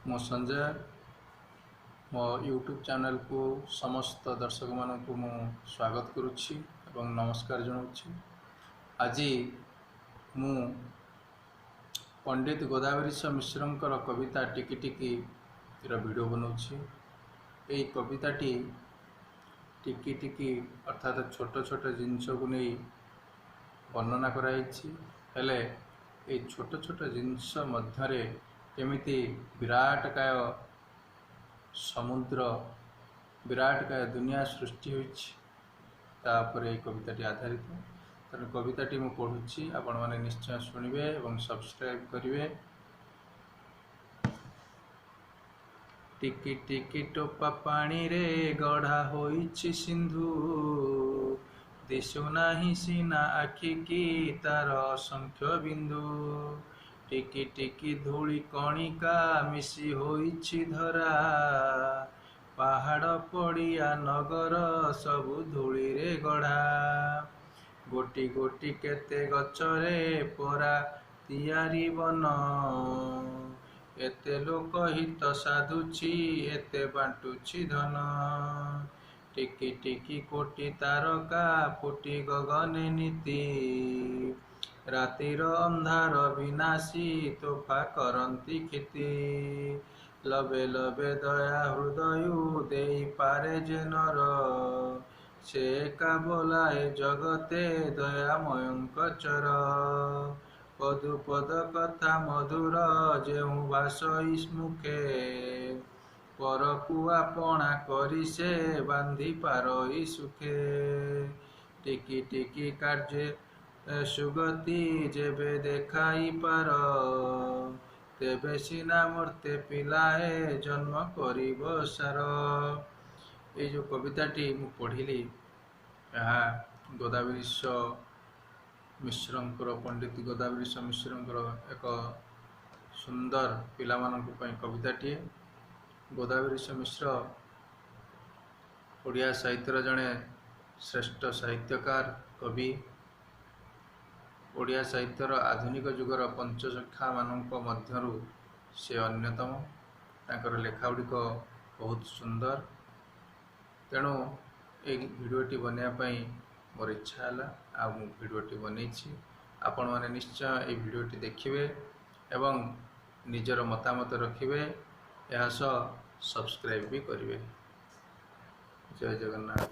मो संजय मो YouTube channel को समस्त दर्शक मानक मु स्वागत करुच्ची एवं नमस्कार जनाऊँगी। आज मु पंडित गोदावरीश मिश्रंकर कविता टिकी टिकी वीडियो बनाऊँगी। यही कविताटी टिकी टिकी अर्थात छोट छोट जिनस को नहीं वर्णना कराई हेले ये छोट छोट जिनस मध्यरे केमिति विराटकाय समुद्र विराटकाय दुनिया सृष्टि होइछि तापर कविताटी आधारित। तेणु कविताटी मु पढ़ुछि, आपण माने निश्चय शुणिबे एवं सब्सक्राइब करिवे। टिकी टिकी टोपा पानी रे गढ़ा होइछि सिंधु, दिशुनाही सीना आखि की तार असंख्य बिंदु। टिकी टिकी धूली कणिका मिसी होइछि धरा, पहाड़ पड़िया नगर सबु धूली रे गढ़ा। गोटी गोटी केते गचरे परा तियारी बन, एते लोक हित साधुछि एते बांटुछि धन। टिकी टिकी कोटी तारका फुटी गगने नीति, रातिर अंधार विनाशी तोफा करंती क्षिति। लबे लबे दया हृदय देई पारे जे नर, से एका बोलाए जगते दयामयंक चर। पदु पद कथा मधुर जेहु भाषई मुखे, परकु आपणा करी से बांधी पारई सुखे। टिकी टिकी कार्य सुगति जेबे देखाई पार, तेबे सीना मर्ते पिलाए जन्म करिब सार। ये जो कविताटी मु पढ़िली यहाँ गोदावरीश मिश्रंकर पंडित गोदावरीश मिश्रंकर एक सुंदर पिलामानंक पई कविताटी। गोदावरीश मिश्र ओडिया साहित्यर जड़े श्रेष्ठ साहित्यकार कवि। ओडिया साहित्यर आधुनिक जुगर पंचसखा मानक मध्यरु से अन्यतम। तांकर लेखा गुड़िक बहुत सुंदर। तेणु ये भिडियोटी बनवाई मोर इच्छा है आ भिडियोटी बनई। आपण मैंने निश्चय ये भिडियोटी देखिए एवं निजर मतामत रखिए, यह सब्सक्राइब भी करेंगे। जय जगन्नाथ।